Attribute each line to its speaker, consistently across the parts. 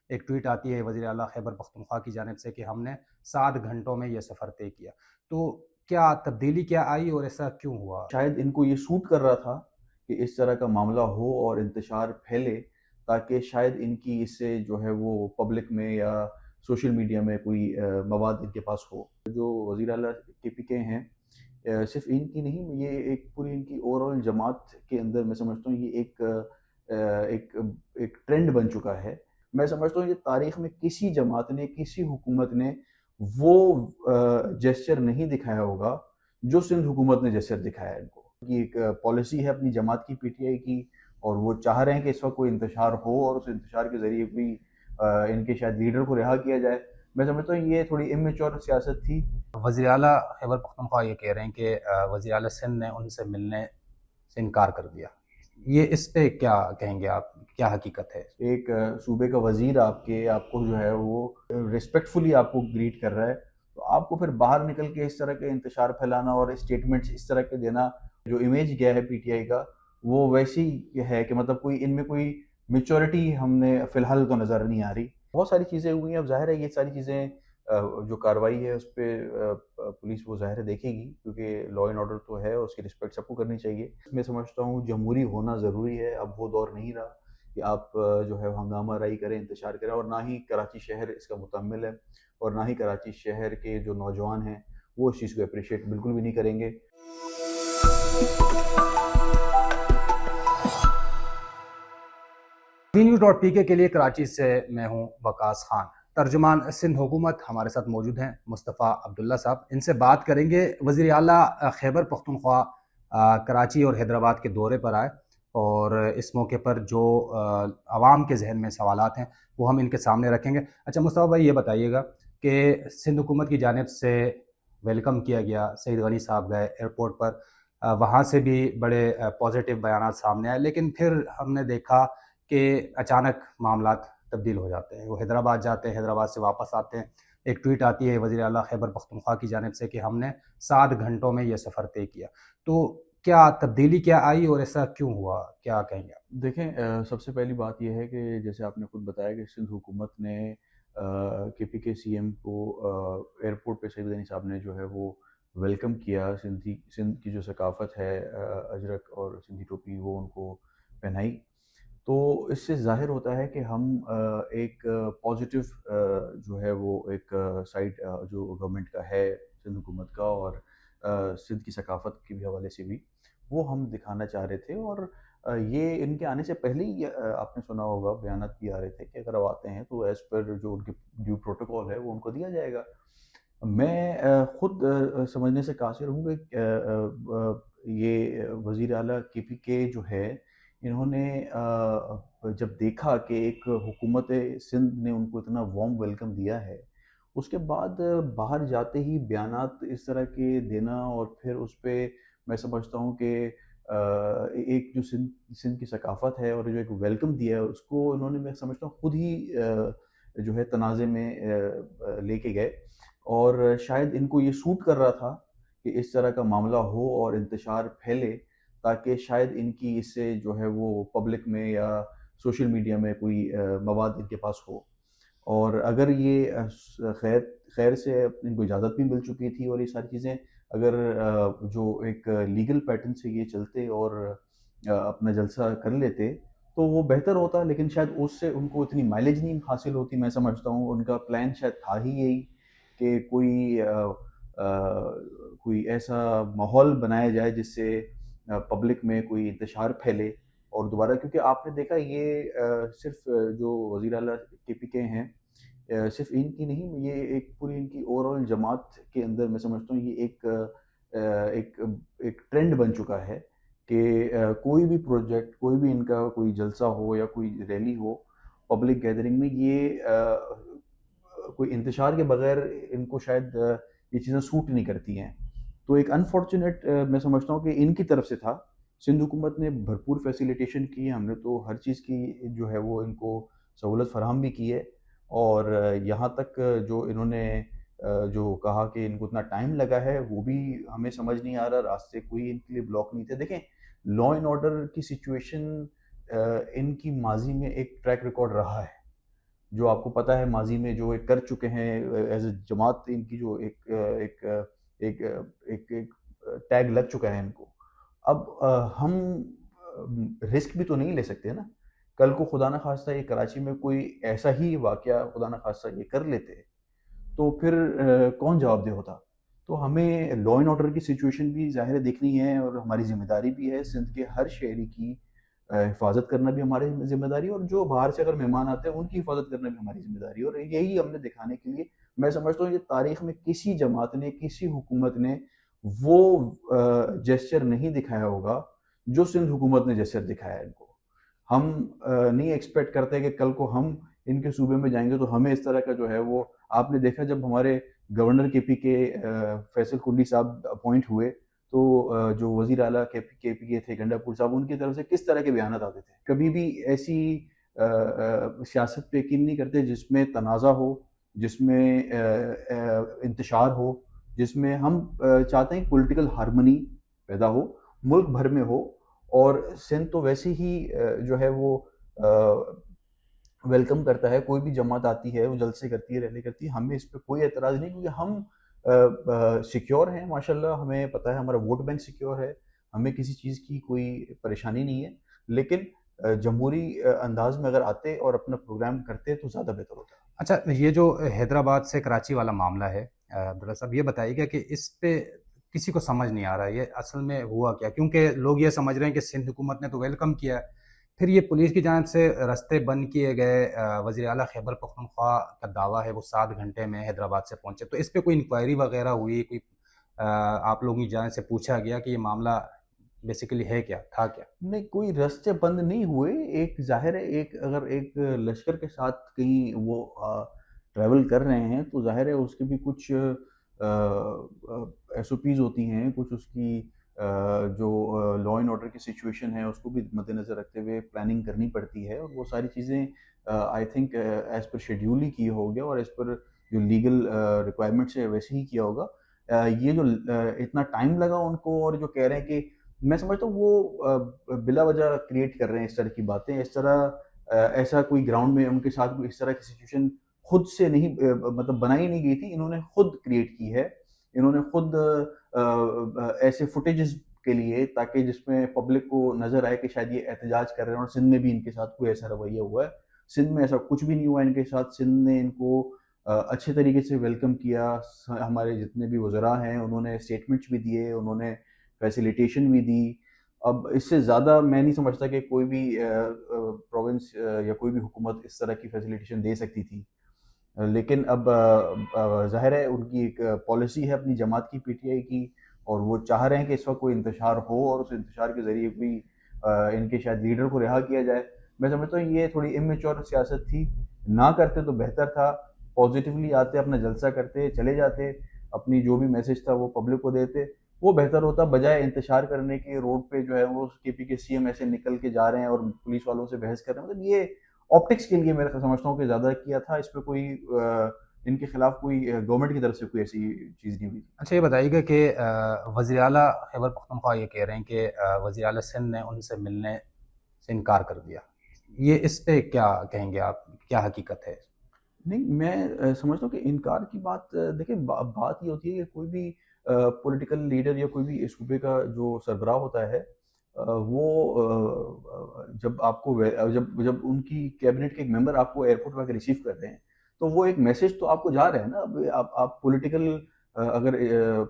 Speaker 1: ایک ٹویٹ آتی ہے وزیر اعلیٰ خیبر پختونخوا کی جانب سے کہ ہم نے 7 گھنٹوں میں یہ سفر طے کیا. تو کیا تبدیلی کیا آئی اور ایسا کیوں ہوا؟
Speaker 2: شاید ان کو یہ سوٹ کر رہا تھا کہ اس طرح کا معاملہ ہو اور انتشار پھیلے، تاکہ شاید ان کی اس سے جو ہے وہ پبلک میں یا سوشل میڈیا میں کوئی مواد ان کے پاس ہو. جو وزیر اعلیٰ کے پی کے ہیں، صرف ان کی نہیں، یہ ایک پوری ان کی اوور آل جماعت کے اندر میں سمجھتا ہوں یہ ایک ٹرینڈ بن چکا ہے. میں سمجھتا ہوں یہ تاریخ میں کسی جماعت نے، کسی حکومت نے وہ جیسچر نہیں دکھایا ہوگا جو سندھ حکومت نے جیسچر دکھایا ہے ان کو. یہ ایک پالیسی ہے اپنی جماعت کی، پی ٹی آئی کی، اور وہ چاہ رہے ہیں کہ اس وقت کوئی انتشار ہو اور اس انتشار کے ذریعے کوئی ان کے شاید لیڈر کو رہا کیا جائے. میں سمجھتا ہوں یہ تھوڑی امیچور سیاست تھی.
Speaker 1: وزیر اعلیٰ خیبر پختونخوا یہ کہہ رہے ہیں کہ وزیر اعلیٰ سندھ نے ان سے ملنے سے انکار کر دیا. یہ اس پہ کیا کہیں گے آپ؟ کیا حقیقت ہے؟
Speaker 2: ایک صوبے کا وزیر آپ کو جو ہے وہ ریسپیکٹفلی آپ کو گریٹ کر رہا ہے، تو آپ کو پھر باہر نکل کے اس طرح کے انتشار پھیلانا اور اسٹیٹمنٹس اس طرح کے دینا، جو امیج گیا ہے پی ٹی آئی کا، وہ ویسی ہے کہ مطلب کوئی ان میں کوئی میچورٹی ہم نے فی الحال تو نظر نہیں آ رہی. بہت ساری چیزیں ہوئی ہیں. اب ظاہر ہے یہ ساری چیزیں جو کارروائی ہے اس پہ پولیس وہ ظاہر ہے دیکھے گی، کیونکہ لا اینڈ آرڈر تو ہے، اس کی رسپیکٹ سب کو کرنی چاہیے. میں سمجھتا ہوں جمہوری ہونا ضروری ہے. اب وہ دور نہیں رہا کہ آپ جو ہے ہنگامہ رائی کریں، انتشار کریں، اور نہ ہی کراچی شہر اس کا متحمل ہے، اور نہ ہی کراچی شہر کے جو نوجوان ہیں وہ اس چیز کو اپریشیٹ بالکل بھی نہیں کریں گے.
Speaker 1: DNews.pk کے لیے کراچی سے میں ہوں وقاص خان. ترجمان سندھ حکومت ہمارے ساتھ موجود ہیں مصطفیٰ عبداللہ صاحب. ان سے بات کریں گے. وزیر اعلیٰ خیبر پختونخوا کراچی اور حیدرآباد کے دورے پر آئے، اور اس موقع پر جو عوام کے ذہن میں سوالات ہیں وہ ہم ان کے سامنے رکھیں گے. اچھا مصطفیٰ بھائی، یہ بتائیے گا کہ سندھ حکومت کی جانب سے ویلکم کیا گیا، سعید غنی صاحب گئے ایئرپورٹ پر، وہاں سے بھی بڑے پازیٹیو بیانات سامنے آئے، لیکن پھر ہم نے دیکھا کہ اچانک معاملات تبدیل ہو جاتے ہیں. وہ حیدرآباد جاتے ہیں، حیدرآباد سے واپس آتے ہیں، ایک ٹویٹ آتی ہے وزیر اعلیٰ خیبر پختونخوا کی جانب سے کہ ہم نے 7 گھنٹوں میں یہ سفر طے کیا. تو کیا تبدیلی کیا آئی اور ایسا کیوں ہوا؟ کیا کہیں گے آپ؟
Speaker 2: دیکھیں، سب سے پہلی بات یہ ہے کہ جیسے آپ نے خود بتایا کہ سندھ حکومت نے کے پی کے سی ایم کو ایئرپورٹ پہ سعید غنی صاحب نے جو ہے وہ ویلکم کیا. سندھ کی جو ثقافت ہے، اجرک اور سندھی ٹوپی، وہ ان کو پہنائی. تو اس سے ظاہر ہوتا ہے کہ ہم ایک پازیٹیو جو ہے وہ ایک سائڈ جو گورنمنٹ کا ہے، سندھ حکومت کا، اور سندھ کی ثقافت کے بھی حوالے سے بھی وہ ہم دکھانا چاہ رہے تھے. اور یہ ان کے آنے سے پہلے ہی آپ نے سنا ہوگا، بیانات بھی آ رہے تھے کہ اگر وہ آتے ہیں تو ایز پر جو ان کے ڈیو پروٹوکول ہے وہ ان کو دیا جائے گا. میں خود سمجھنے سے قاصر ہوں کہ یہ وزیر اعلیٰ کے پی کے جو ہے، انہوں نے جب دیکھا کہ ایک حکومت سندھ نے ان کو اتنا وارم ویلکم دیا ہے، اس کے بعد باہر جاتے ہی بیانات اس طرح کے دینا، اور پھر اس پہ میں سمجھتا ہوں کہ ایک جو سندھ کی ثقافت ہے اور جو ایک ویلکم دیا ہے، اس کو انہوں نے میں سمجھتا ہوں خود ہی جو ہے تنازع میں لے کے گئے. اور شاید ان کو یہ سوٹ کر رہا تھا کہ اس طرح کا معاملہ ہو اور انتشار پھیلے، تاکہ شاید ان کی اس سے جو ہے وہ پبلک میں یا سوشل میڈیا میں کوئی مواد ان کے پاس ہو. اور اگر یہ خیر سے ان کو اجازت بھی مل چکی تھی، اور یہ ساری چیزیں اگر جو ایک لیگل پیٹرن سے یہ چلتے اور اپنا جلسہ کر لیتے تو وہ بہتر ہوتا. لیکن شاید اس سے ان کو اتنی مائلیج نہیں حاصل ہوتی. میں سمجھتا ہوں ان کا پلان شاید تھا ہی یہی کہ کوئی ایسا ماحول بنایا جائے جس سے پبلک میں کوئی انتشار پھیلے. اور دوبارہ کیونکہ آپ نے دیکھا یہ صرف جو وزیر اعلیٰ کے پی کے ہیں، صرف ان کی نہیں، یہ ایک پوری ان کی اوور آل جماعت کے اندر میں سمجھتا ہوں یہ ایک ٹرینڈ بن چکا ہے کہ کوئی بھی پروجیکٹ، کوئی بھی ان کا کوئی جلسہ ہو یا کوئی ریلی ہو، پبلک گیدرنگ میں، یہ کوئی انتشار کے بغیر ان کو شاید یہ چیزیں سوٹ نہیں کرتی ہیں. تو ایک انفارچونیٹ میں سمجھتا ہوں کہ ان کی طرف سے تھا. سندھ حکومت نے بھرپور فیسیلیٹیشن کی ہے، ہم نے تو ہر چیز کی جو ہے وہ ان کو سہولت فراہم بھی کی ہے. اور یہاں تک جو انہوں نے جو کہا کہ ان کو اتنا ٹائم لگا ہے، وہ بھی ہمیں سمجھ نہیں آ رہا. راستے کوئی ان کے لیے بلاک نہیں تھے. دیکھیں، لا اینڈ آرڈر کی سچویشن ان کی ماضی میں ایک ٹریک ریکارڈ رہا ہے. جو آپ کو پتہ ہے ماضی میں جو ایک کر چکے ہیں ایز اے جماعت، ان کی جو ایک ایک ایک ایک ایک ٹیگ لگ چکا ہے ان کو. اب ہم رسک بھی تو نہیں لے سکتے نا. کل کو خدا نہ خواستہ یہ کراچی میں کوئی ایسا ہی واقعہ خدا نہ خواستہ یہ کر لیتے تو پھر کون جواب دہ ہوتا. تو ہمیں لا اینڈ آرڈر کی سچویشن بھی ظاہر دیکھنی ہے، اور ہماری ذمہ داری بھی ہے سندھ کے ہر شہری کی حفاظت کرنا بھی ہماری ذمہ داری ہے، اور جو باہر سے اگر مہمان آتے ہیں ان کی حفاظت کرنا بھی ہماری ذمہ داری ہے. اور یہی ہم نے دکھانے کے لیے، میں سمجھتا ہوں کہ تاریخ میں کسی جماعت نے، کسی حکومت نے وہ جیسچر نہیں دکھایا ہوگا جو سندھ حکومت نے جیسچر دکھایا ہے ان کو. ہم نہیں ایکسپیکٹ کرتے کہ کل کو ہم ان کے صوبے میں جائیں گے تو ہمیں اس طرح کا جو ہے وہ، آپ نے دیکھا جب ہمارے گورنر کے پی کے فیصل کنڈی صاحب اپوائنٹ ہوئے تو جو وزیر اعلیٰ کے پی کے تھے گنڈا پور صاحب، ان کی طرف سے کس طرح کے بیانات آتے تھے. کبھی بھی ایسی سیاست پہ یقین نہیں کرتے جس میں تنازع ہو، جس میں انتشار ہو، جس میں ہم چاہتے ہیں پولیٹیکل ہارمنی پیدا ہو ملک بھر میں ہو. اور سندھ تو ویسے ہی جو ہے وہ ویلکم کرتا ہے، کوئی بھی جماعت آتی ہے وہ جلسے کرتی ہے، ریلی کرتی ہے، ہمیں اس پہ کوئی اعتراض نہیں، کیونکہ ہم سیکیور ہیں ماشاءاللہ. ہمیں پتہ ہے ہمارا ووٹ بینک سیکیور ہے، ہمیں کسی چیز کی کوئی پریشانی نہیں ہے. لیکن جمہوری انداز میں اگر آتے اور اپنا پروگرام کرتے تو زیادہ بہتر ہوتا.
Speaker 1: اچھا، یہ جو حیدرآباد سے کراچی والا معاملہ ہے عبداللہ صاحب، یہ بتائیے گا کہ اس پہ کسی کو سمجھ نہیں آ رہا ہے یہ اصل میں ہوا کیا؟ کیونکہ لوگ یہ سمجھ رہے ہیں کہ سندھ حکومت نے تو ویلکم کیا ہے، پھر یہ پولیس کی جانب سے رستے بند کیے گئے. وزیر اعلیٰ خیبر پختونخوا کا دعویٰ ہے وہ 7 گھنٹے میں حیدرآباد سے پہنچے. تو اس پہ کوئی انکوائری وغیرہ ہوئی؟ کوئی آپ لوگوں کی جانب سے پوچھا گیا کہ یہ معاملہ بیسیکلی ہے کیا، تھا کیا؟
Speaker 2: نہیں، کوئی رستے بند نہیں ہوئے. ایک ظاہر ہے، اگر ایک لشکر کے ساتھ کہیں وہ ٹریول کر رہے ہیں تو ظاہر ہے اس کے بھی کچھ ایس او پیز ہوتی ہیں، کچھ اس کی جو لا اینڈ آرڈر کی سچویشن ہے اس کو بھی مد نظر رکھتے ہوئے پلاننگ کرنی پڑتی ہے. اور وہ ساری چیزیں I think as per schedule ہی کیا ہو گیا، اور ایز پر جو لیگل ریکوائرمنٹس ہے ویسے ہی کیا ہوگا. یہ جو اتنا ٹائم لگا ان کو، اور جو کہہ رہے ہیں کہ میں سمجھتا ہوں وہ بلا وجہ کریٹ کر رہے ہیں اس طرح کی باتیں. اس طرح ایسا کوئی گراؤنڈ میں ان کے ساتھ کوئی اس طرح کی سچویشن خود سے نہیں، مطلب بنائی نہیں گئی تھی، انہوں نے خود کریٹ کی ہے. انہوں نے خود ایسے فوٹیجز کے لیے، تاکہ جس میں پبلک کو نظر آئے کہ شاید یہ احتجاج کر رہے ہیں، اور سندھ میں بھی ان کے ساتھ کوئی ایسا رویہ ہوا ہے. سندھ میں ایسا کچھ بھی نہیں ہوا ان کے ساتھ. سندھ نے ان کو اچھے طریقے سے ویلکم کیا. ہمارے جتنے بھی وزراء ہیں انہوں نے اسٹیٹمنٹس بھی دیے، انہوں نے فیسیلیٹیشن بھی دی. اب اس سے زیادہ میں نہیں سمجھتا کہ کوئی بھی پروونس یا کوئی بھی حکومت اس طرح کی فیسیلیٹیشن دے سکتی تھی. لیکن اب ظاہر ہے ان کی ایک پالیسی ہے اپنی جماعت کی، پی ٹی آئی کی، اور وہ چاہ رہے ہیں کہ اس وقت کوئی انتشار ہو اور اس انتشار کے ذریعے کوئی ان کے شاید لیڈر کو رہا کیا جائے. میں سمجھتا ہوں یہ تھوڑی امیچور سیاست تھی. نہ کرتے تو بہتر تھا. پازیٹیولی آتے، اپنا جلسہ کرتے، چلے جاتے، اپنی جو بھی میسج تھا وہ پبلک کو دیتے، وہ بہتر ہوتا، بجائے انتشار کرنے کے. روڈ پہ جو ہے وہ کے پی کے سی ایم ایسے نکل کے جا رہے ہیں اور پولیس والوں سے بحث کر رہے ہیں. مطلب یہ آپٹکس کے لیے میں سمجھتا ہوں کہ زیادہ کیا تھا. اس پہ کوئی ان کے خلاف کوئی گورنمنٹ کی طرف سے کوئی ایسی چیز نہیں ہوئی.
Speaker 1: اچھا، یہ بتائیے گا کہ وزیر اعلیٰ خیبر پختونخوا یہ کہہ رہے ہیں کہ وزیر اعلیٰ سندھ نے ان سے ملنے سے انکار کر دیا. یہ اس پہ کیا کہیں گے آپ؟ کیا حقیقت ہے؟
Speaker 2: نہیں، میں سمجھتا ہوں کہ انکار کی بات، دیکھیں بات یہ ہوتی ہے کہ کوئی بھی پولیٹیکل لیڈر یا کوئی بھی صوبے کا جو سربراہ ہوتا ہے، وہ جب آپ کو جب ان کی کیبنٹ کے ایک ممبر آپ کو ایئرپورٹ پہ ریسیو کر رہے ہیں تو وہ ایک میسج تو آپ کو جا رہا ہے نا. اب آپ پولیٹیکل اگر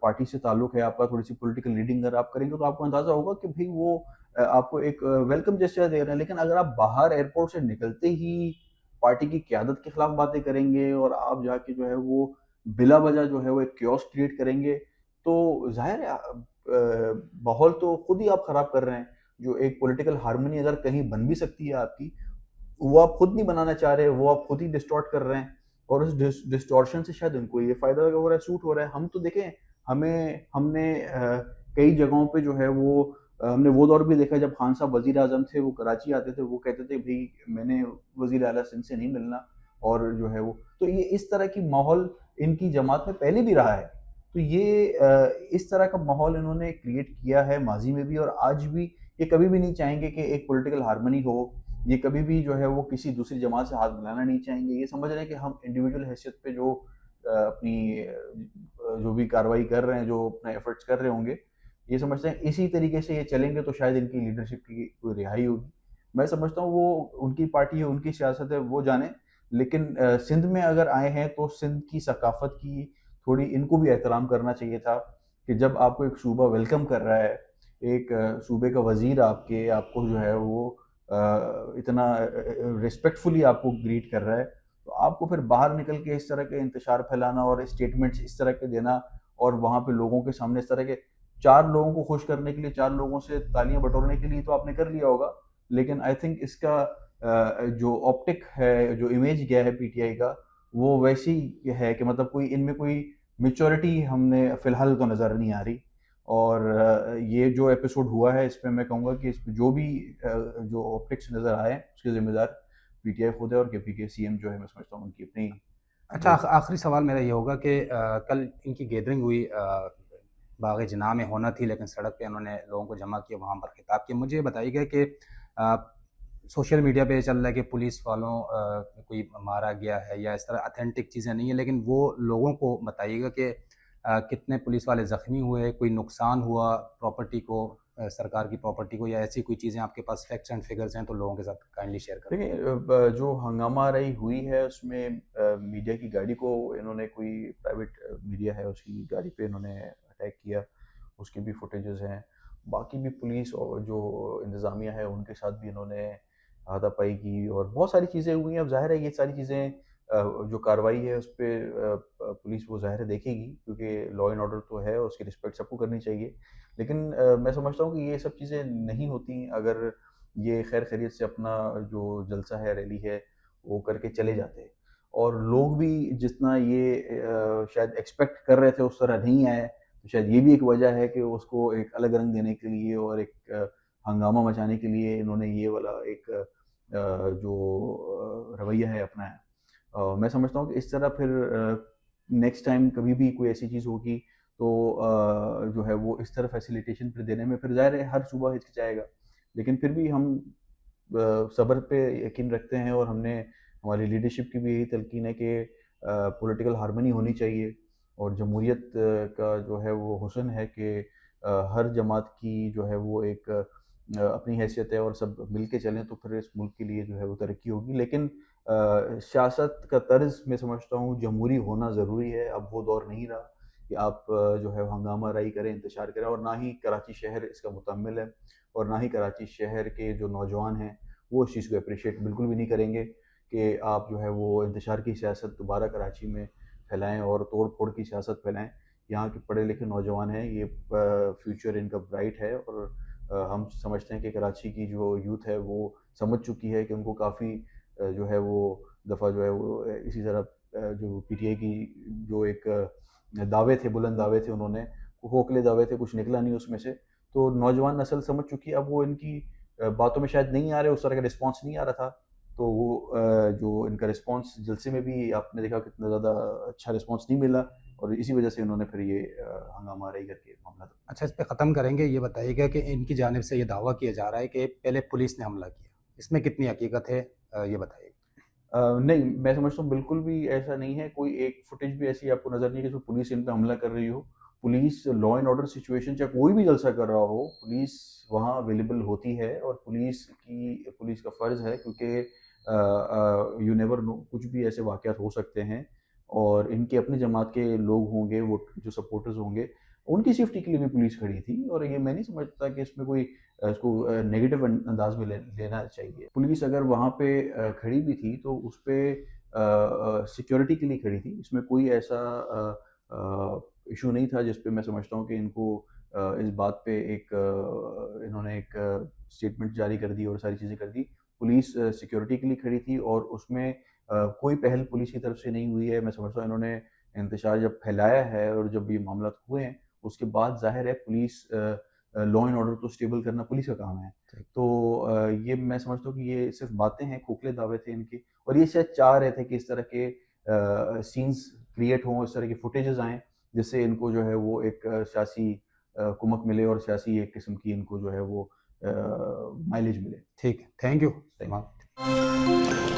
Speaker 2: پارٹی سے تعلق ہے آپ کا، تھوڑی سی پولیٹیکل لیڈنگ اگر آپ کریں گے تو آپ کو اندازہ ہوگا کہ بھئی وہ آپ کو ایک ویلکم جیسچر دے رہے ہیں. لیکن اگر آپ باہر ایئرپورٹ سے نکلتے ہی پارٹی کی قیادت کے خلاف باتیں کریں گے اور آپ جا کے جو ہے وہ بلا وجہ جو ہے وہ ایک کیوس کریٹ کریں گے، تو ظاہر ہے ماحول تو خود ہی آپ خراب کر رہے ہیں. جو ایک پولیٹیکل ہارمنی اگر کہیں بن بھی سکتی ہے آپ کی، وہ آپ خود نہیں بنانا چاہ رہے، وہ آپ خود ہی ڈسٹارٹ کر رہے ہیں. اور اس ڈسٹارشن سے شاید ان کو یہ فائدہ ہو رہا ہے، سوٹ ہو رہا ہے. ہم تو دیکھیں، ہم نے کئی جگہوں پہ جو ہے وہ ہم نے وہ دور بھی دیکھا جب خان صاحب وزیر اعظم تھے، وہ کراچی آتے تھے، وہ کہتے تھے بھئی میں نے وزیر اعلیٰ سندھ سے نہیں ملنا. اور جو ہے وہ تو یہ اس طرح کی ماحول ان کی جماعت میں پہلے بھی رہا ہے. تو یہ اس طرح کا ماحول انہوں نے کریٹ کیا ہے ماضی میں بھی اور آج بھی. یہ کبھی بھی نہیں چاہیں گے کہ ایک پولیٹیکل ہارمنی ہو یہ کبھی بھی جو ہے وہ کسی دوسری جماعت سے ہاتھ ملانا نہیں چاہیں گے. یہ سمجھ رہے ہیں کہ ہم انڈیویجول حیثیت پہ جو اپنی جو بھی کارروائی کر رہے ہیں, جو اپنے ایفرٹس کر رہے ہوں گے, یہ سمجھتے ہیں اسی طریقے سے یہ چلیں گے تو شاید ان کی لیڈرشپ کی کوئی رہائی ہوگی. میں سمجھتا ہوں وہ ان کی پارٹی ہے, ان کی سیاست ہے, وہ جانیں. لیکن سندھ میں اگر آئے ہیں تو سندھ کی ثقافت کی تھوڑی ان کو بھی احترام کرنا چاہیے تھا کہ جب آپ کو ایک صوبہ ویلکم کر رہا ہے, ایک صوبے کا وزیر آپ کو جو ہے وہ اتنا ریسپیکٹفلی آپ کو گریٹ کر رہا ہے, تو آپ کو پھر باہر نکل کے اس طرح کے انتشار پھیلانا اور اسٹیٹمنٹس اس طرح کے دینا, اور وہاں پہ لوگوں کے سامنے اس طرح کے 4 لوگوں کو خوش کرنے کے لیے, 4 لوگوں سے تالیاں بٹورنے کے لیے تو آپ نے کر لیا ہوگا. لیکن آئی تھنک اس کا جو آپٹک ہے, جو امیج گیا ہے پی ٹی آئی کا, وہ ویسی ہے کہ مطلب کوئی ان میں کوئی میچورٹی ہم نے فی الحال تو نظر نہیں آ رہی. اور یہ جو ایپیسوڈ ہوا ہے اس پہ میں کہوں گا کہ اس پہ جو بھی جو آپٹکس نظر آئے اس کے ذمہ دار پی ٹی آئی خود ہے, اور کے پی کے سی ایم جو ہے میں سمجھتا ہوں ان کی اپنی.
Speaker 1: اچھا, آخری سوال میرا یہ ہوگا کہ کل ان کی گیدرنگ ہوئی باغ جناح میں ہونا تھی, لیکن سڑک پہ انہوں نے لوگوں کو جمع کیا, وہاں پر خطاب کیا. مجھے بتائیے گا کہ سوشل میڈیا پہ چل رہا ہے کہ پولیس والوں کوئی مارا گیا ہے یا اس طرح اتھینٹک چیزیں نہیں ہیں, لیکن وہ لوگوں کو بتائیے گا کہ کتنے پولیس والے زخمی ہوئے, کوئی نقصان ہوا پراپرٹی کو, سرکار کی پراپرٹی کو, یا ایسی کوئی چیزیں آپ کے پاس فیکٹس اینڈ فگرز ہیں تو لوگوں کے ساتھ کائنڈلی شیئر کریں.
Speaker 2: دیکھیں, جو ہنگامہ آرائی ہوئی ہے اس میں میڈیا کی گاڑی کو انہوں نے, کوئی پرائیویٹ میڈیا ہے اس کی گاڑی پہ انہوں نے اٹیک کیا, اس کی بھی فوٹیجز ہیں. باقی بھی پولیس اور جو انتظامیہ ہے ان کے ساتھ بھی انہوں نے ہاتھا پائی کی, اور بہت ساری چیزیں ہوئی ہیں. اب ظاہر ہے یہ ساری چیزیں جو کارروائی ہے اس پہ پولیس وہ ظاہر ہے دیکھے گی, کیونکہ لا اینڈ آرڈر تو ہے, اس کی رسپیکٹ سب کو کرنی چاہیے. لیکن میں سمجھتا ہوں کہ یہ سب چیزیں نہیں ہوتی اگر یہ خیر خیریت سے اپنا جو جلسہ ہے, ریلی ہے, وہ کر کے چلے جاتے. اور لوگ بھی جتنا یہ شاید ایکسپیکٹ کر رہے تھے اس طرح نہیں آئے, تو شاید یہ بھی ایک وجہ ہے کہ اس کو ایک الگ رنگ دینے کے لیے اور ایک ہنگامہ مچانے کے لیے انہوں نے یہ والا ایک جو رویہ ہے اپنایا. میں سمجھتا ہوں کہ اس طرح پھر نیکسٹ ٹائم کبھی بھی کوئی ایسی چیز ہوگی تو جو ہے وہ اس طرح فیسیلیٹیشن پھر دینے میں پھر ظاہر ہے ہر صوبہ ہچکچائے گا. لیکن پھر بھی ہم صبر پہ یقین رکھتے ہیں, اور ہم نے, ہماری لیڈرشپ کی بھی یہی تلقین ہے کہ پولیٹیکل ہارمنی ہونی چاہیے, اور جمہوریت کا جو ہے وہ حسن ہے کہ ہر جماعت کی جو ہے وہ ایک اپنی حیثیت ہے, اور سب مل کے چلیں تو پھر اس ملک کے لیے جو ہے وہ ترقی ہوگی. لیکن سیاست کا طرز میں سمجھتا ہوں جمہوری ہونا ضروری ہے. اب وہ دور نہیں رہا کہ آپ جو ہے ہنگامہ آرائی کریں, انتشار کریں, اور نہ ہی کراچی شہر اس کا متحمل ہے, اور نہ ہی کراچی شہر کے جو نوجوان ہیں وہ اس چیز کو اپریشیٹ بالکل بھی نہیں کریں گے کہ آپ جو ہے وہ انتشار کی سیاست دوبارہ کراچی میں پھیلائیں اور توڑ پھوڑ کی سیاست پھیلائیں. یہاں کے پڑھے لکھے نوجوان ہیں, یہ فیوچر ان کا برائٹ ہے, اور ہم سمجھتے ہیں کہ کراچی کی جو یوتھ ہے وہ سمجھ چکی ہے کہ ان کو کافی جو ہے وہ دفعہ جو ہے وہ اسی طرح جو پی ٹی آئی کی جو ایک دعوے تھے, بلند دعوے تھے, انہوں نے کھوکھلے دعوے تھے, کچھ نکلا نہیں اس میں سے. تو نوجوان نسل سمجھ چکی ہے, اب وہ ان کی باتوں میں شاید نہیں آ رہے, اس طرح کا رسپانس نہیں آ رہا تھا. تو وہ جو ان کا رسپانس جلسے میں بھی آپ نے دیکھا کتنا زیادہ اچھا رسپانس نہیں ملا, اور اسی وجہ سے انہوں نے پھر یہ ہنگامہ آرائی کر کے معاملہ.
Speaker 1: اچھا, اس پہ ختم کریں گے. یہ بتائیے گا کہ ان کی جانب سے یہ دعویٰ کیا جا رہا ہے کہ پہلے پولیس نے حملہ کیا, اس میں کتنی حقیقت ہے, یہ بتائیے گا.
Speaker 2: نہیں, میں سمجھتا ہوں بالکل بھی ایسا نہیں ہے. کوئی ایک فوٹیج بھی ایسی آپ کو نظر نہیں ہے کہ پولیس ان پہ حملہ کر رہی ہو. Police law and order situation چاہے کوئی بھی جلسہ کر رہا ہو, پولیس وہاں اویلیبل ہوتی ہے, اور پولیس کا فرض ہے, کیونکہ یو نیور نو, کچھ بھی ایسے واقعات ہو سکتے ہیں, اور ان کے اپنی جماعت کے لوگ ہوں گے, وہ جو سپورٹرز ہوں گے, ان کی سیفٹی کے لیے بھی پولیس کھڑی تھی. اور یہ میں نہیں سمجھتا کہ اس میں کوئی اس کو نیگیٹو انداز میں لینا چاہیے. پولیس اگر وہاں پہ کھڑی بھی تھی تو اس پہ سیکیورٹی کے لیے کھڑی تھی, اس میں کوئی ایسا ایشو نہیں تھا جس پہ میں سمجھتا ہوں کہ ان کو اس بات پہ ایک انہوں نے ایک اسٹیٹمنٹ جاری کر دی اور ساری چیزیں کر دی. پولیس سیکیورٹی کے لیے کھڑی تھی, اور اس میں کوئی پہل پولیس کی طرف سے نہیں ہوئی ہے. میں سمجھتا ہوں انہوں نے انتشار جب پھیلایا ہے اور جب یہ معاملات ہوئے ہیں اس کے بعد ظاہر ہے پولیس لا اینڈ آرڈر تو اسٹیبل کرنا پولیس کا کام ہے. تو یہ میں سمجھتا ہوں کہ یہ صرف باتیں ہیں, کھوکھلے دعوے تھے ان کے, اور یہ شاید چاہ رہے تھے کہ اس طرح کے سینز کریٹ ہوں, اس طرح کی فوٹیجز آئیں جس سے ان کو جو ہے وہ ایک سیاسی کمک ملے, اور سیاسی ایک قسم کی ان کو جو ہے وہ مائلیج ملے.
Speaker 1: ٹھیک ہے، تھینک یو.